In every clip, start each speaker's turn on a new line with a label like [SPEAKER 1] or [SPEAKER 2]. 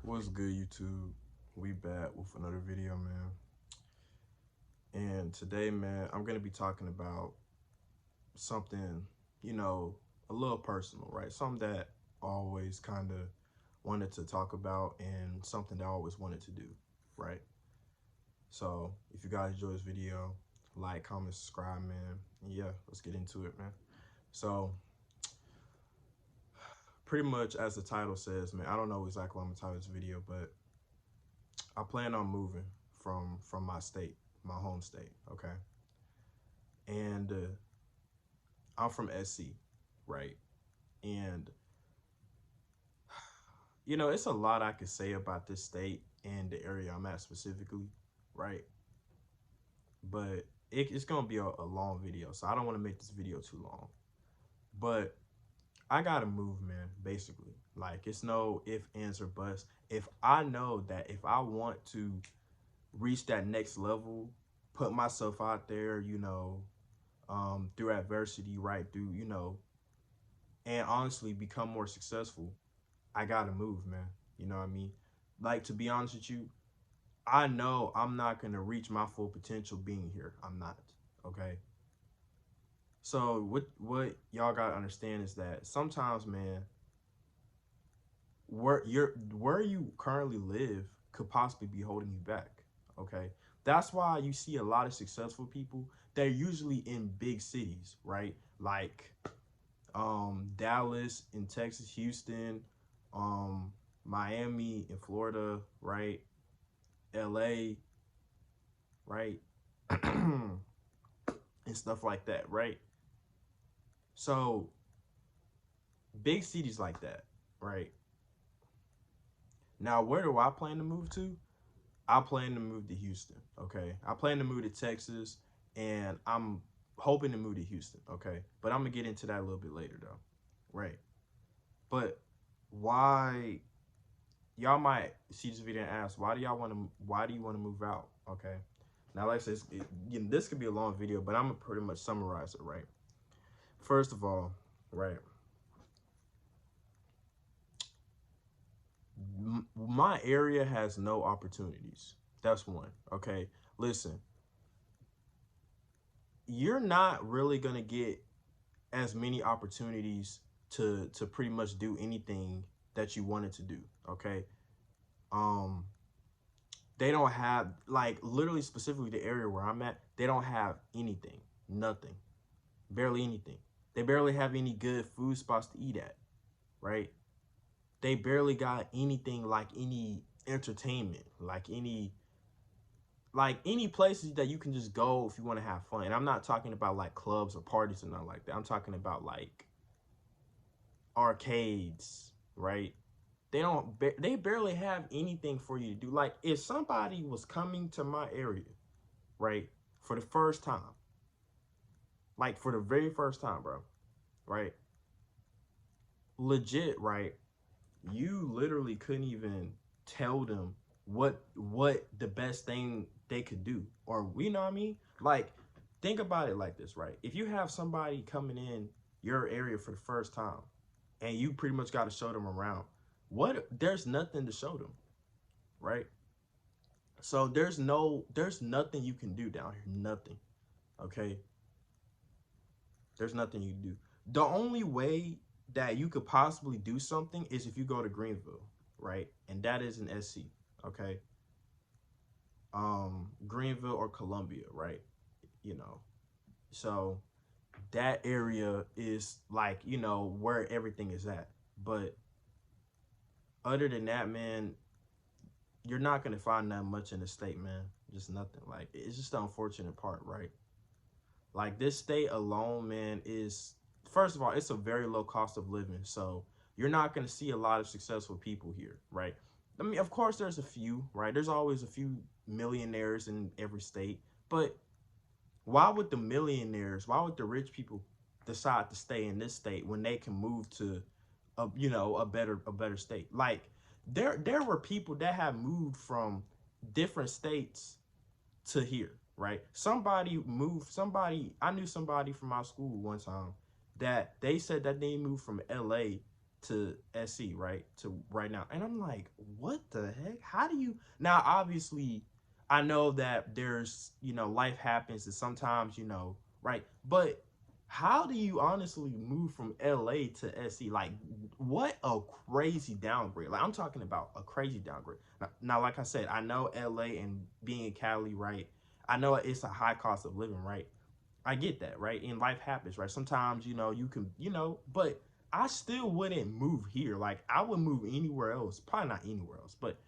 [SPEAKER 1] What's good, YouTube? We back with another video, man. And today, man, I'm gonna be talking about something, you know, a little personal, right? Something that I always kind of wanted to talk about and something that I always wanted to do, right? So, if you guys enjoy this video, like, comment, subscribe, man. And yeah, let's get into it, man. So, pretty much as the title says, man, I don't know exactly what I'm gonna title this video, but I plan on moving from my state, my home state, okay? And I'm from SC, right? And it's a lot I could say about this state and the area I'm at specifically, right? But it's gonna be a long video, so I don't want to make this video too long. But I gotta move, man. Basically, like it's no if, ands, or buts. If I know that if I want to reach that next level, put myself out there, through adversity, right? Through and honestly become more successful, I gotta move, man. You know what I mean? Like, to be honest with you, I know I'm not gonna reach my full potential being here. I'm not. Okay. So what y'all gotta understand is that sometimes, man, where you currently live could possibly be holding you back. Okay. That's why you see a lot of successful people. They're usually in big cities, right? Like Dallas in Texas, Houston, Miami in Florida, right? LA, right? And stuff like that, right? So big cities like that, right? Now, where do I plan to move to? I plan to move to Houston, okay? I plan to move to Texas, and I'm hoping to move to Houston, okay? But I'm gonna get into that a little bit later, though, right? But why? Y'all might see this video and ask, why do you want to move out? Okay. Now, like I said, this could be a long video, but I'm gonna pretty much summarize it, right? First of all, right, my area has no opportunities. That's one. Okay. Listen, you're not really gonna get as many opportunities to pretty much do anything that you wanted to do. Okay. Um, they don't have, like, literally specifically the area where I'm at, they don't have anything, nothing, barely anything. They barely have any good food spots to eat at, right? They barely got anything like any entertainment, like any places that you can just go if you want to have fun. And I'm not talking about like clubs or parties or nothing like that. I'm talking about like arcades, right? They barely have anything for you to do. Like, if somebody was coming to my area, right, for the first time, like for the very first time, bro, right, legit, right, you literally couldn't even tell them what the best thing they could do, or you know what I mean? Like, think about it like this, right? If you have somebody coming in your area for the first time and you pretty much got to show them around, there's nothing to show them, right? So there's nothing you can do down here. Nothing. Okay? There's nothing you can do. The only way that you could possibly do something is if you go to Greenville, right? And that is in SC, okay? Greenville or Columbia, right? You know. So that area is like, where everything is at. But other than that, man, you're not gonna find that much in the state, man. Just nothing. Like, it's just the unfortunate part, right? Like, this state alone, man, is, first of all, it's a very low cost of living. So you're not gonna see a lot of successful people here, right? I mean, of course, there's a few, right? There's always a few millionaires in every state, but why would the rich people decide to stay in this state when they can move to a better state? Like, there were people that have moved from different states to here, right? I knew somebody from my school one time that they said that they moved from LA to SC, right? To right now. And I'm like, what the heck? How do you now obviously I know that there's, life happens and sometimes, right? But how do you honestly move from LA to SC? Like, what a crazy downgrade. Like, I'm talking about a crazy downgrade. Now, like I said, I know LA and being in Cali, right? I know it's a high cost of living, right? I get that, right? And life happens, right? Sometimes, you can, but I still wouldn't move here. Like, I would move anywhere else. Probably not anywhere else, but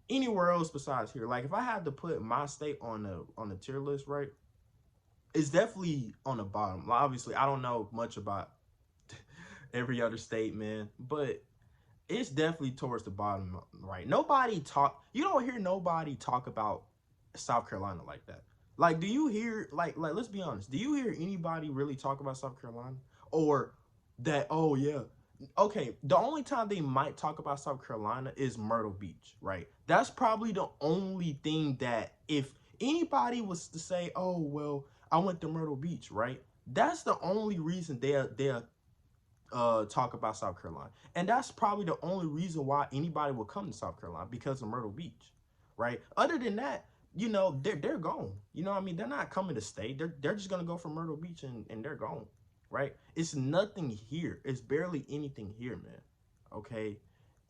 [SPEAKER 1] anywhere else besides here. Like, if I had to put my state on the tier list, right? It's definitely on the bottom. Obviously, I don't know much about every other state, man, but it's definitely towards the bottom, right? You don't hear nobody talk about South Carolina like that. Like, do you hear, let's be honest, do you hear anybody really talk about South Carolina? Or that, oh yeah, okay, the only time they might talk about South Carolina is Myrtle Beach, right? That's probably the only thing that if anybody was to say, oh, well, I went to Myrtle Beach, right? That's the only reason they're talk about South Carolina. And that's probably the only reason why anybody will come to South Carolina, because of Myrtle Beach, right? Other than that, they're gone. You know what I mean? They're not coming to stay. They're just gonna go from Myrtle Beach and they're gone, right? It's nothing here. It's barely anything here, man. Okay.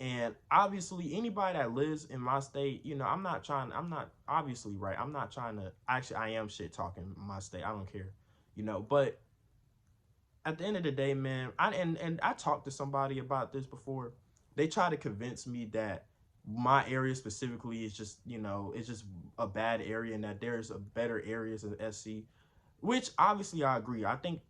[SPEAKER 1] And obviously anybody that lives in my state, I'm not obviously, right. I'm not trying to, actually I am shit talking my state. I don't care, but at the end of the day, man, I talked to somebody about this before. They try to convince me that my area specifically is just, it's just a bad area and that there's a better areas in SC, which obviously I agree. I think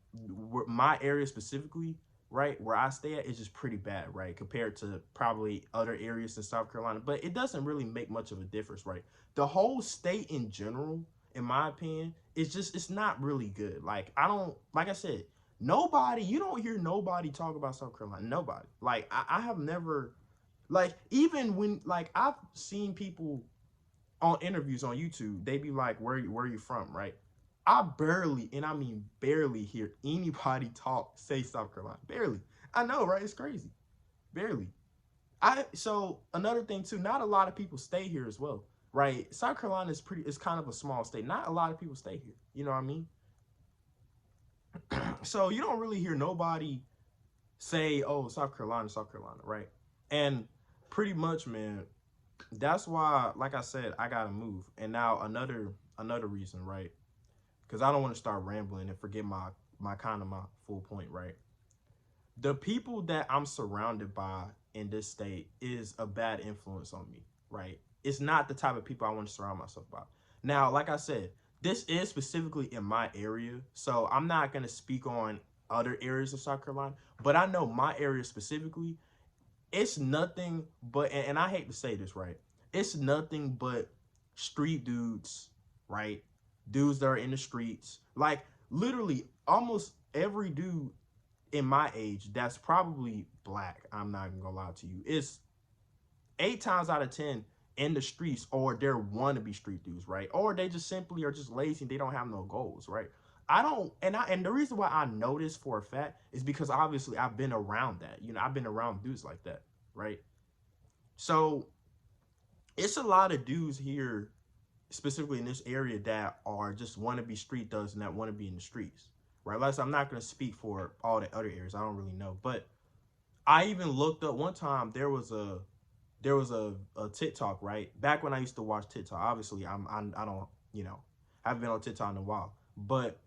[SPEAKER 1] my area specifically, right, where I stay at is just pretty bad, right, compared to probably other areas in South Carolina. But it doesn't really make much of a difference, right? The whole state in general, in my opinion, it's not really good. Like, like I said, you don't hear nobody talk about South Carolina. Nobody. Like, I have never, like, even when, like, I've seen people on interviews on YouTube, they be like, where are you from, right? I barely, and I mean barely, hear anybody say South Carolina. Barely. I know, right? It's crazy. Barely. So another thing too, not a lot of people stay here as well, right? South Carolina is kind of a small state. Not a lot of people stay here. You know what I mean? So you don't really hear nobody say, oh, South Carolina, right? And pretty much, man, that's why, like I said, I gotta move. And now another reason, right? Because I don't want to start rambling and forget my full point, right? The people that I'm surrounded by in this state is a bad influence on me, right? It's not the type of people I want to surround myself by. Now, like I said, this is specifically in my area, so I'm not going to speak on other areas of South Carolina, but I know my area specifically, it's nothing but, and I hate to say this, right? It's nothing but street dudes, right? Dudes that are in the streets. Like, literally, almost every dude in my age that's probably black, I'm not even gonna lie to you, is 8 times out of 10 in the streets, or they're wannabe street dudes, right? Or they just simply are just lazy and they don't have no goals, right? And the reason why I know this for a fact is because obviously I've been around that. I've been around dudes like that, right? So it's a lot of dudes here, specifically in this area, that are just wannabe street thugs and that want to be in the streets, right? Like, I'm not going to speak for all the other areas. I don't really know, but I even looked up one time. There was a TikTok, right? Back when I used to watch TikTok. Obviously, I don't, I haven't been on TikTok in a while, but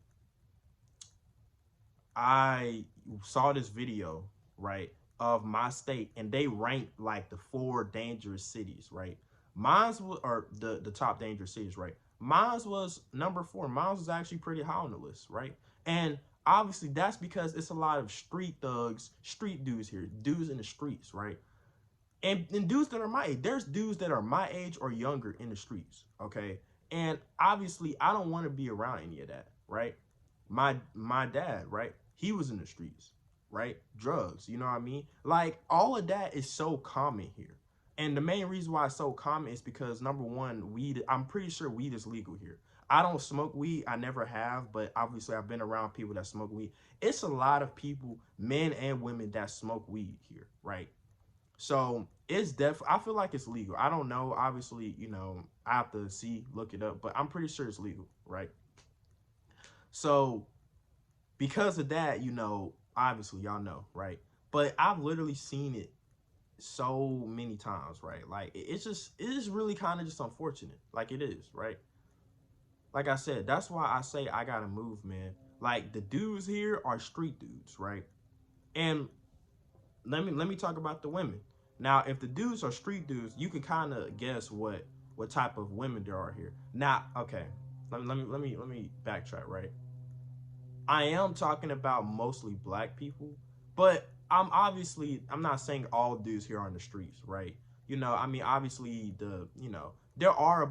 [SPEAKER 1] I saw this video, right, of my state, and they ranked like the 4 dangerous cities, right? Mine's was, or the top dangerous cities, right? Mine's was number 4. Mine's was actually pretty high on the list, right? And obviously that's because it's a lot of street thugs, street dudes here, dudes in the streets, right? And dudes that are my age. There's dudes that are my age or younger in the streets, okay? And obviously I don't want to be around any of that, right? My dad, right? He was in the streets, right? Drugs, you know what I mean? Like, all of that is so common here. And the main reason why it's so common is because, number one, weed, I'm pretty sure weed is legal here. I don't smoke weed. I never have, but obviously I've been around people that smoke weed. It's a lot of people, men and women, that smoke weed here, right? So it's I feel like it's legal. I don't know. Obviously, you know, I have to look it up, but I'm pretty sure it's legal, right? So because of that, you know, obviously y'all know, right? But I've literally seen it so many times, right? Like it is really kind of just unfortunate. Like it is, right? Like I said, that's why I say I gotta move, man. Like the dudes here are street dudes, right? And let me talk about the women. Now, if the dudes are street dudes, you can kind of guess what type of women there are here. Now, okay, let me backtrack, right? I am talking about mostly black people, but I'm not saying all dudes here on the streets, right? You know, I mean, obviously there are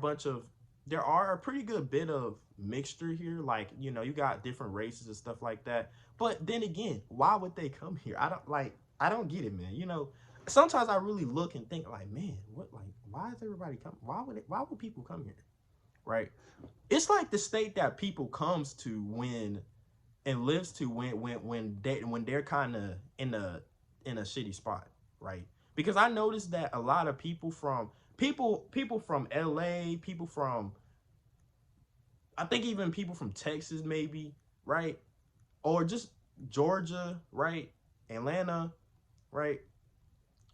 [SPEAKER 1] there are a pretty good bit of mixture here, like, you know, you got different races and stuff like that. But then again, why would they come here? I don't get it, man. You know, sometimes I really look and think like, man, what, like, why is everybody come? Why would people come here? Right? It's like the state that people comes to when and lives to when they're kind of in a shitty spot, right? Because I noticed that a lot of people from LA, people from, I think even people from Texas maybe, right? Or just Georgia, right? Atlanta, right?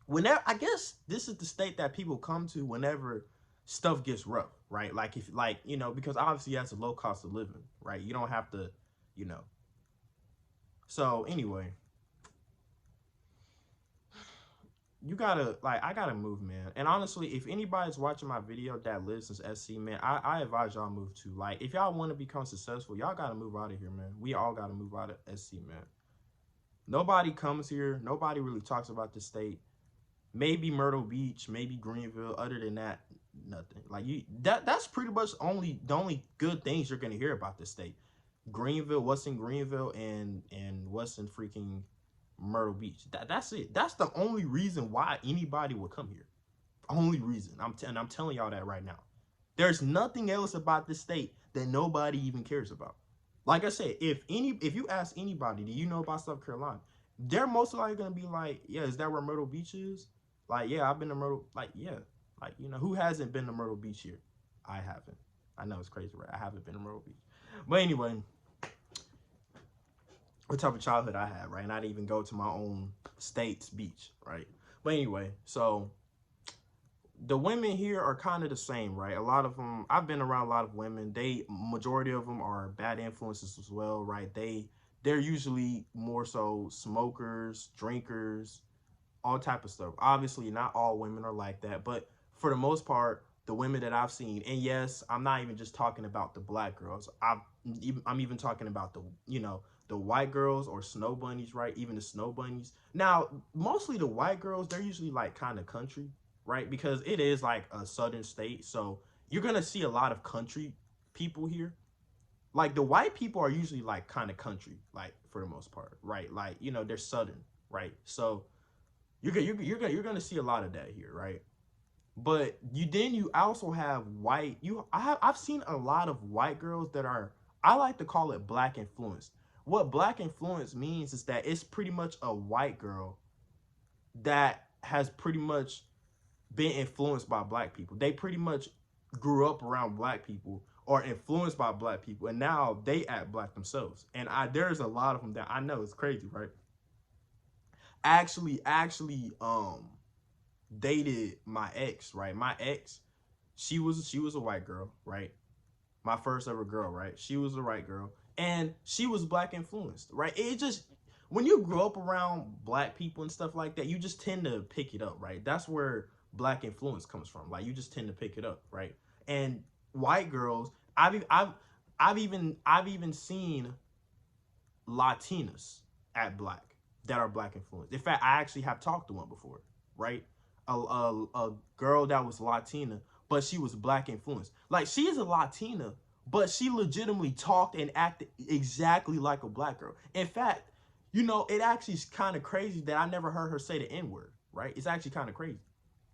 [SPEAKER 1] Whenever, I guess this is the state that people come to whenever stuff gets rough, right? Like if, like, you know, because obviously that's a low cost of living, right? You don't have to, you know. So anyway, you gotta, like, I gotta move, man. And honestly, if anybody's watching my video that lives in SC, man, I advise y'all move too. Like, if y'all want to become successful, y'all gotta move out of here, man. We all gotta move out of SC, man. Nobody comes here. Nobody really talks about the state. Maybe Myrtle Beach, maybe Greenville. Other than that, nothing. Like, that's pretty much the only good things you're gonna hear about this state. Greenville, what's in Greenville, and what's in freaking Myrtle Beach. That's it. That's the only reason why anybody would come here. Only reason. I'm telling y'all that right now. There's nothing else about this state that nobody even cares about. Like I said, if you ask anybody, do you know about South Carolina? They're most likely gonna be like, yeah, is that where Myrtle Beach is? Like, yeah, I've been to Myrtle. Like, yeah, like, you know, who hasn't been to Myrtle Beach here? I haven't. I know it's crazy, right? I haven't been to Myrtle Beach. But anyway, what type of childhood I had, right? And I didn't even go to my own state's beach, right? But anyway, so the women here are kind of the same, right? A lot of them, I've been around a lot of women. Majority of them are bad influences as well, right? They're usually more so smokers, drinkers, all type of stuff. Obviously, not all women are like that, but for the most part, the women that I've seen, and yes, I'm not even just talking about the black girls. I'm even talking about the, you know, the white girls or snow bunnies, right? Even the snow bunnies. Now, mostly the white girls, they're usually like kind of country, right? Because it is like a southern state, so you're gonna see a lot of country people here. Like the white people are usually like kind of country, like for the most part, right? Like, you know, they're southern, right? So you're gonna see a lot of that here, right? But you also have I've seen a lot of white girls that are, I like to call it black influenced. What black influence means is that it's pretty much a white girl that has pretty much been influenced by black people. They pretty much grew up around black people or influenced by black people, and now they act black themselves. And there's a lot of them that I know. It's crazy, right? Actually dated my ex, right? My ex, she was a white girl, right? My first ever girl, right? She was a white girl, and she was black influenced, right? It just, when you grow up around black people and stuff like that, you just tend to pick it up, right? That's where black influence comes from. Like, you just tend to pick it up, right? And white girls, I've even seen Latinas at black that are black influenced. In fact, I actually have talked to one before, right? A girl that was Latina, but she was black influenced. Like, she is a Latina, but she legitimately talked and acted exactly like a black girl. In fact, you know, it actually is kind of crazy that I never heard her say the N-word, right? It's actually kind of crazy.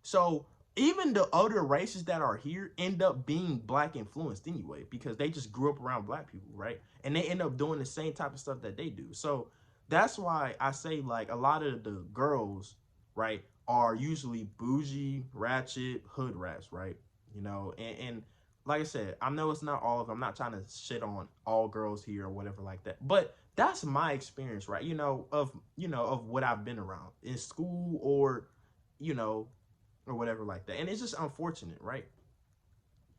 [SPEAKER 1] So even the other races that are here end up being black influenced anyway, because they just grew up around black people, right? And they end up doing the same type of stuff that they do. So that's why I say, like, a lot of the girls, right, are usually bougie, ratchet, hood rats, right? You know, and like I said, I know it's not all of them. I'm not trying to shit on all girls here or whatever like that. But that's my experience, right? Of what I've been around in school, or, you know, or whatever like that. And it's just unfortunate, right?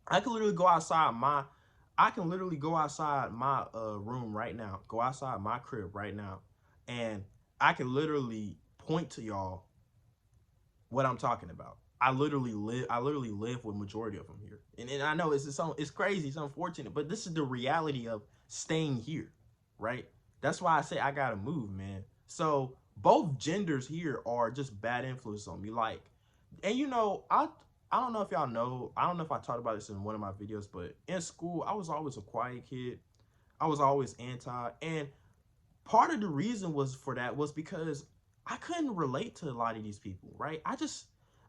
[SPEAKER 1] I can literally go outside my I can literally go outside my room right now, go outside my crib right now, and I can literally point to y'all what I'm talking about. I literally live with majority of them here. And I know it's crazy, it's unfortunate, but this is the reality of staying here, right? That's why I say I gotta move, man. So both genders here are just bad influence on me. Like, and I don't know if y'all know, I don't know if I talked about this in one of my videos, but in school, I was always a quiet kid. I was always anti. And part of the reason was for that was because I couldn't relate to a lot of these people, right? I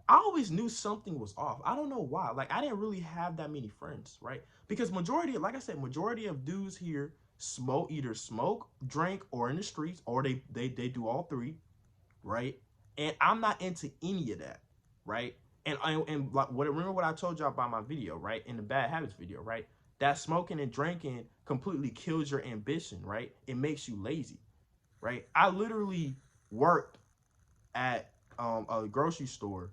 [SPEAKER 1] always knew something was off. I don't know why. Like, I didn't really have that many friends, right? Because like I said, majority of dudes here either smoke, drink, or in the streets, or they do all three, right? And I'm not into any of that, right? And like, remember what I told y'all about my video, right? In the bad habits video, right? That smoking and drinking completely kills your ambition, right? It makes you lazy, right? I literally worked at a grocery store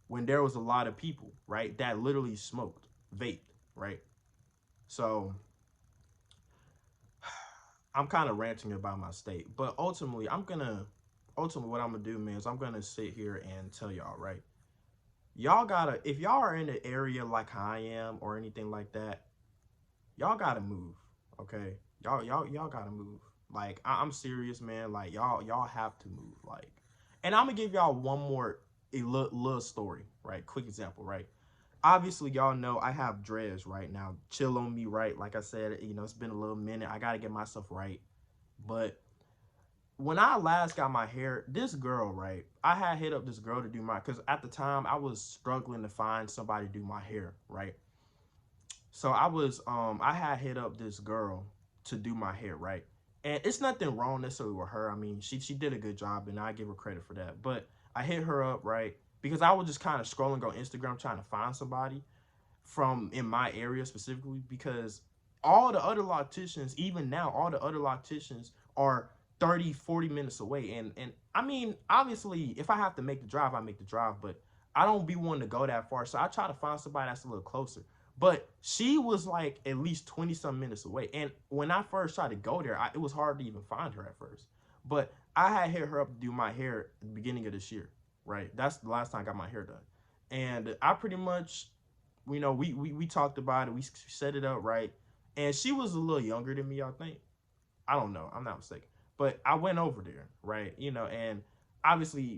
[SPEAKER 1] when there was a lot of people, right, that literally smoked, vaped, right? So I'm kind of ranting about my state, but ultimately what I'm gonna do, man, is I'm gonna sit here and tell y'all, right? Y'all gotta, if y'all are in an area like I am or anything like that, y'all gotta move, okay? Y'all gotta move. Like, I'm serious, man. Like, y'all have to move. Like, and I'm gonna give y'all one more little story, right? Quick example, right? Obviously, y'all know I have dreads right now. Chill on me, right? Like I said, it's been a little minute. I gotta get myself right. But when I last got my hair, this girl, right? I had hit up this girl to do because at the time I was struggling to find somebody to do my hair, right? So I had hit up this girl to do my hair, right? And it's nothing wrong necessarily with her. I mean, she did a good job, and I give her credit for that. But I hit her up, right? Because I was just kind of scrolling on Instagram trying to find somebody from in my area specifically, because all the other locticians, even now, all the other locticians are 30-40 minutes away. And I mean, obviously, if I have to make the drive, I make the drive, but I don't be wanting to go that far. So I try to find somebody that's a little closer. But she was like at least 20 some minutes away. And when I first tried to go there, it was hard to even find her at first. But I had hit her up to do my hair at the beginning of this year, right? That's the last time I got my hair done. And I pretty much, we talked about it. We set it up, right? And she was a little younger than me, I think. I don't know. I'm not mistaken. But I went over there, right? And obviously,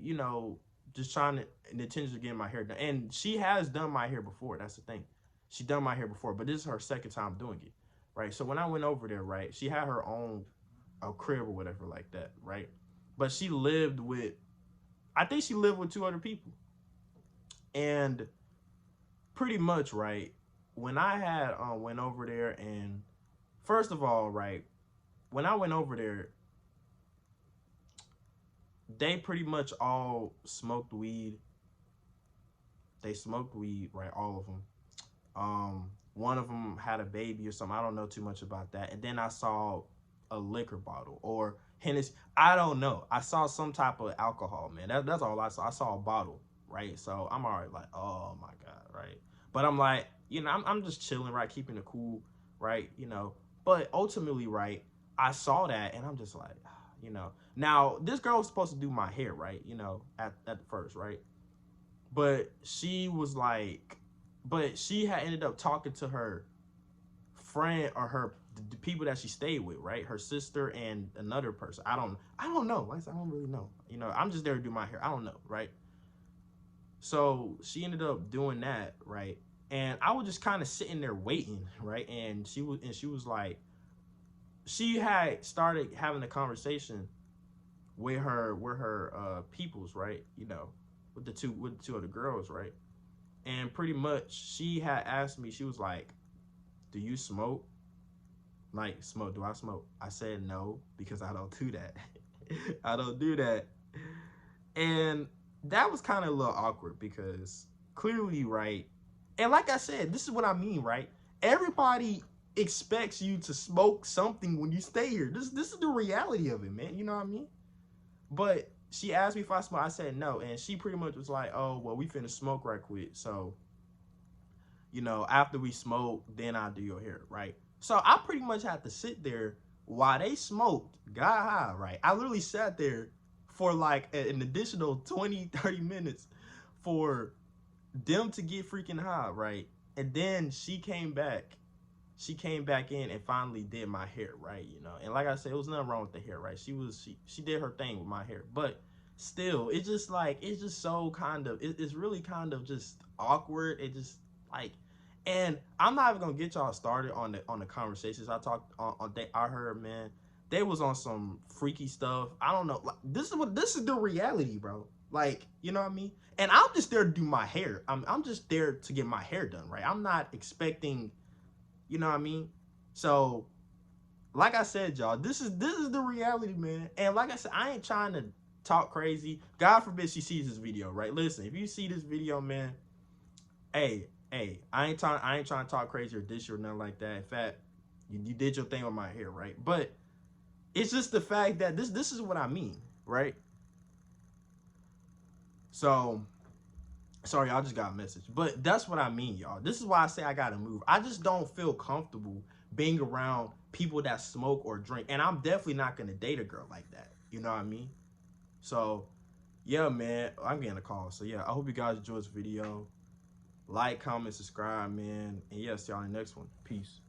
[SPEAKER 1] just trying to, the intention of getting my hair done. And she has done my hair before. That's the thing. She done my hair before, but this is her second time doing it, right? So when I went over there, right, she had her own crib or whatever like that, right? But I think she lived with two other people. And pretty much, right, when I had went over there, and first of all, right, when I went over there, they pretty much all smoked weed. They smoked weed, right, all of them. One of them had a baby or something. I don't know too much about that. And then I saw a liquor bottle or Hennessy. I don't know. I saw some type of alcohol, man. That's all I saw. I saw a bottle, right? So I'm already like, oh my God, right? But I'm like, I'm just chilling, right? Keeping it cool, right? But ultimately, right, I saw that and I'm just like, Now, this girl was supposed to do my hair, right? At first, right? But she was like, but she had ended up talking to her friend or the people that she stayed with, right? Her sister and another person. I don't know. Like I said, I don't really know. I'm just there to do my hair. I don't know, right? So she ended up doing that, right? And I was just kind of sitting there waiting, right? And she was like, she had started having a conversation with her peoples, right? With the two other girls, right? And pretty much she had asked me, she was like, do you smoke? Like, smoke, do I smoke? I said no, because I don't do that. I don't do that. And that was kind of a little awkward because clearly, right? And like I said, this is what I mean, right? Everybody expects you to smoke something when you stay here. This is the reality of it, man. You know what I mean? But she asked me if I smoke. I said no, and she pretty much was like, "Oh, well, we finna smoke right quick. So, after we smoke, then I'll do your hair, right?" So I pretty much had to sit there while they smoked, got high, right? I literally sat there for like an additional 20, 30 minutes for them to get freaking high, right? And then she came back. She came back in and finally did my hair, right? And like I said, it was nothing wrong with the hair, right? She did her thing with my hair, but still, it's just so kind of it's really kind of just awkward. It just like, and I'm not even gonna get y'all started on the conversations I talked on. I heard, man, they was on some freaky stuff. I don't know. Like, this is the reality, bro. Like, you know what I mean? And I'm just there to do my hair. I'm just there to get my hair done, right? I'm not expecting, you know what I mean? So, like I said, y'all, this is the reality, man. And like I said, I ain't trying to talk crazy. God forbid she sees this video, right? Listen, if you see this video, man, hey, I ain't trying to talk crazy or dish you or nothing like that. In fact, you did your thing with my hair, right? But it's just the fact that this is what I mean, right? So, sorry, I just got a message. But that's what I mean, y'all. This is why I say I gotta move. I just don't feel comfortable being around people that smoke or drink. And I'm definitely not gonna date a girl like that. You know what I mean? So, yeah, man, I'm getting a call. So, yeah, I hope you guys enjoyed this video. Like, comment, subscribe, man. And, yeah, see y'all in the next one. Peace.